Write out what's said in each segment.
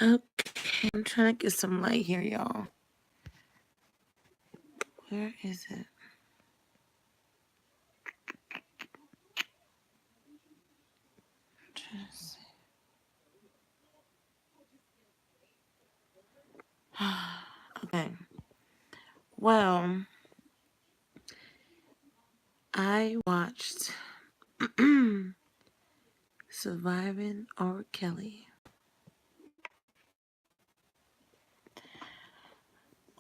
Okay, I'm trying to get some light here, y'all. Where is it? I'm trying to see. Okay. Well, I watched Surviving RKelly.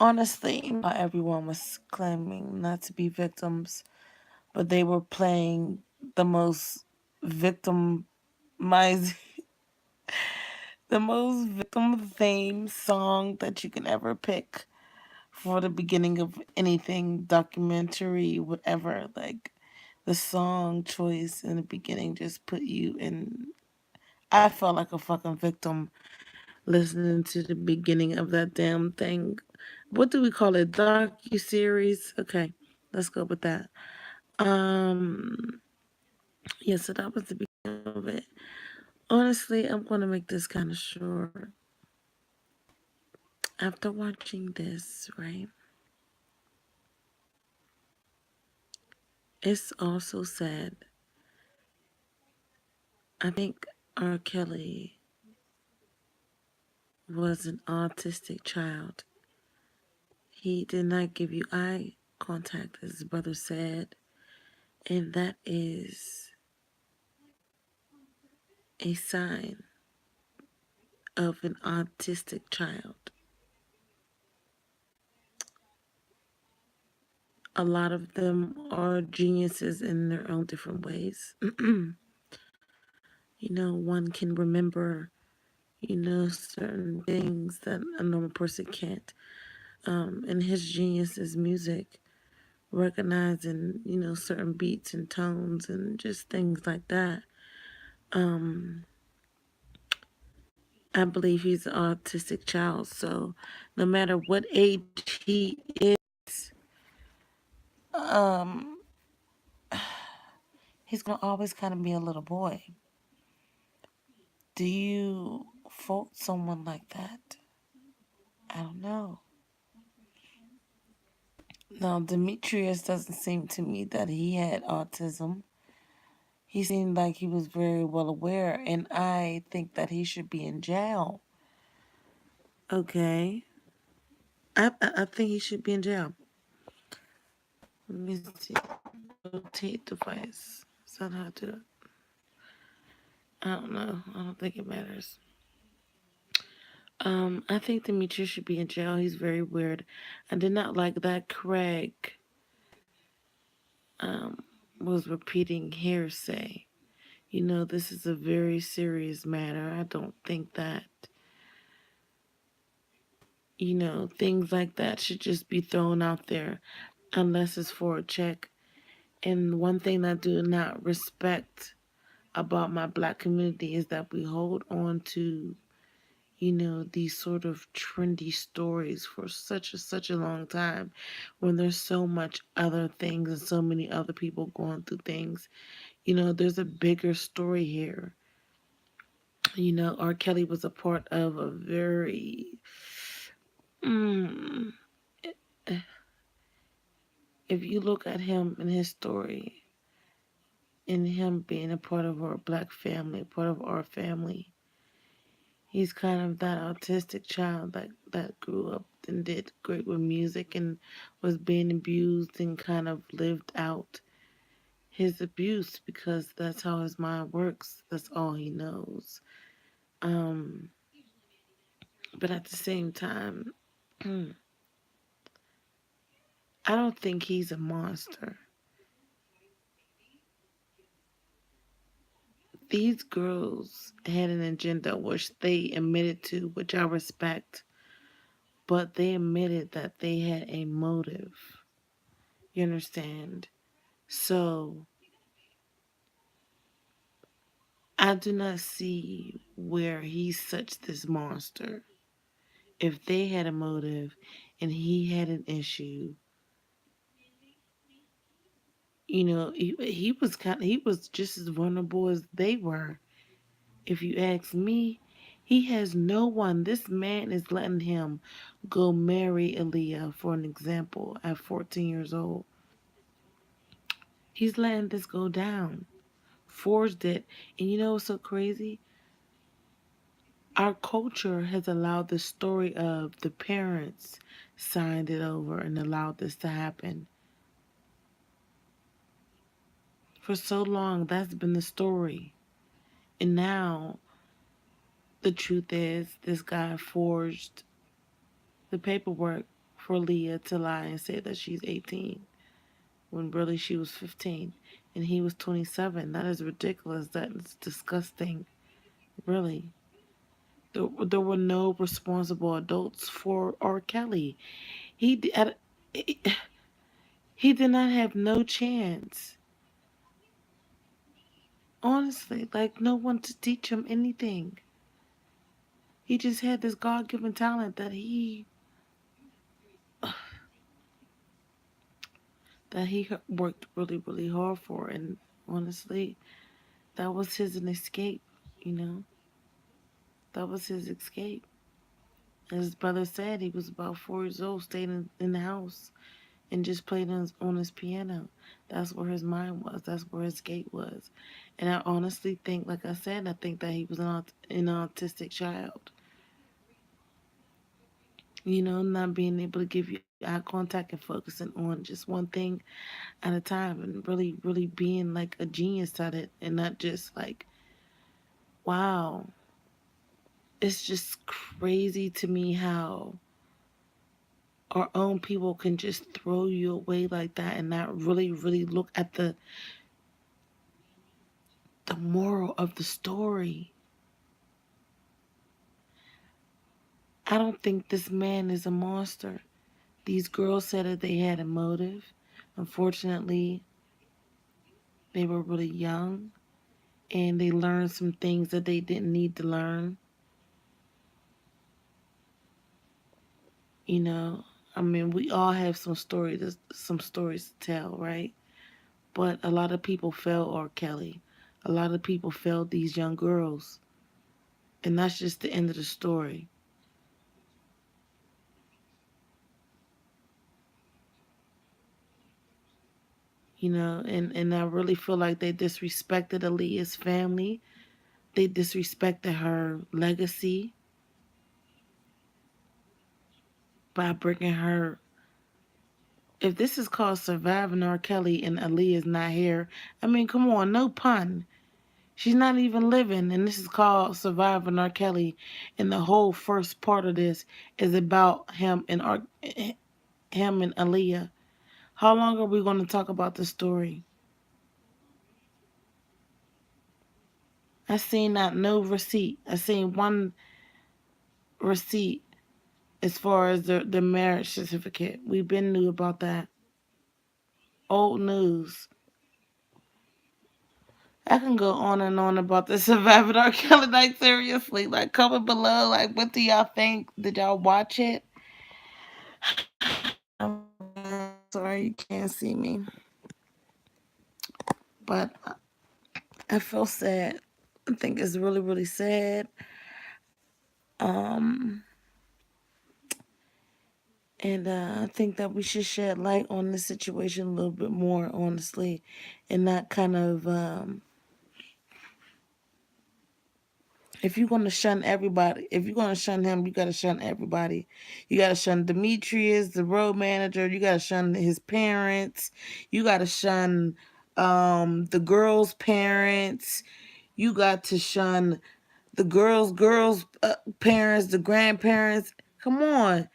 Honestly, not everyone was claiming not to be victims, but they were playing the most victimized, the most victim theme song that you can ever pick for the beginning of anything, documentary, whatever. Like, the song choice in the beginning just put you in. I felt like a fucking victim listening to the beginning of that damn thing. What do we call it? Docu series? Okay, let's go with that. Um, yeah, so that was the beginning of it. Honestly, I'm gonna make this kind of short. After watching this, right, it's also sad. I think R. Kelly was an autistic child. He did not give you eye contact, as his brother said, and that is a sign of an autistic child. A lot of them are geniuses in their own different ways. One can remember, certain things that a normal person can't. And his genius is music, recognizing, certain beats and tones and just things like that. Um, I believe he's an autistic child, so no matter what age he is, um, he's gonna always kind of be a little boy. Do you fault someone like that? I don't know. Now, Demetrius doesn't seem to me that he had autism. He seemed like he was very well aware, and I think that he should be in jail. Okay. I think he should be in jail. Let me see. Rotate device. Is that how to do it? I don't know. I don't think it matters. I think Demetrius should be in jail. He's very weird. I did not like that Craig um was repeating hearsay. This is a very serious matter. I don't think that, things like that should just be thrown out there unless it's for a check. And one thing I do not respect about my black community is that we hold on to, these sort of trendy stories for such a long time when there's so much other things and so many other people going through things. There's a bigger story here. R. Kelly was a part of a very, mm, if you look at him and his story, and him being a part of our black family, a part of our family, he's kind of that autistic child that grew up and did great with music and was being abused and kind of lived out his abuse because that's how his mind works. That's all he knows. Um, but at the same time, I don't think he's a monster. These girls had an agenda which they admitted to, which I respect, but they admitted that they had a motive. You understand? So I do not see where he's such this monster. If they had a motive and he had an issue, he was just as vulnerable as they were. If you ask me, He has no one. This man is letting him go marry Aaliyah, for an example, at 14 years old. He's letting this go down. Forged it. And you know what's so crazy? Our culture has allowed the story of the parents signed it over and allowed this to happen. For so long, that's been the story. And now, the truth is, this guy forged the paperwork for Leah to lie and say that she's 18 when really she was 15 and he was 27. That is ridiculous. That is disgusting. Really. There were no responsible adults for RKelly. He did, he did not have no chance. Honestly, like no one to teach him anything. He just had this God-given talent that he worked really, really hard for, and honestly, that was his an escape. You know, that was his escape. As his brother said, he was about 4 years old, stayed in the house and just played on his piano. That's where his mind was. That's where his escape was. And I honestly think, like I said, I think that he was an autistic child. You know, not being able to give you eye contact and focusing on just one thing at a time and really, really being like a genius at it and not just like, wow. It's just crazy to me how our own people can just throw you away like that and not really, really look at the moral of the story. I don't think this man is a monster. These girls said that they had a motive. Unfortunately, they were really young and they learned some things that they didn't need to learn. You know, I mean, we all have some stories to tell, right? But a lot of people fail R. Kelly. A lot of people failed these young girls. And that's just the end of the story. You know, and I really feel like they disrespected Aaliyah's family. They disrespected her legacy by bringing her. If this is called Surviving R. Kelly and Aaliyah's not here, I mean, come on, no pun. She's not even living, and this is called Surviving R. Kelly. And the whole first part of this is about him and Aaliyah. How long are we going to talk about this story? I seen not no receipt. I seen one receipt as far as the marriage certificate. We've been knew about that. Old news. I can go on and on about the Surviving R. Kelly. Like seriously, like comment below. Like what do y'all think? Did y'all watch it? I'm sorry you can't see me, but I feel sad. I think it's really really sad. Um, and I think that we should shed light on the situation a little bit more, honestly, and not kind of if you're gonna shun everybody, if you're gonna shun him, you gotta shun everybody. You gotta shun Demetrius, the road manager. You gotta shun his parents. You gotta shun the girl's parents. You got to shun the girls' parents, the grandparents. Come on,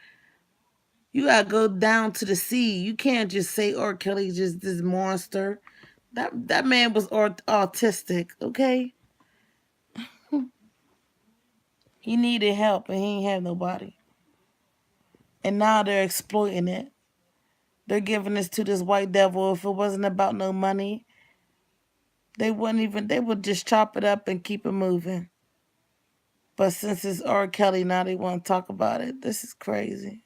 you gotta go down to the sea. You can't just say R. Kelly just this monster. That man was autistic. Okay, he needed help and he ain't have nobody. And now they're exploiting it. They're giving this to this white devil. If it wasn't about no money, they wouldn't even. They would just chop it up and keep it moving. But since it's R. Kelly, now they want to talk about it. This is crazy.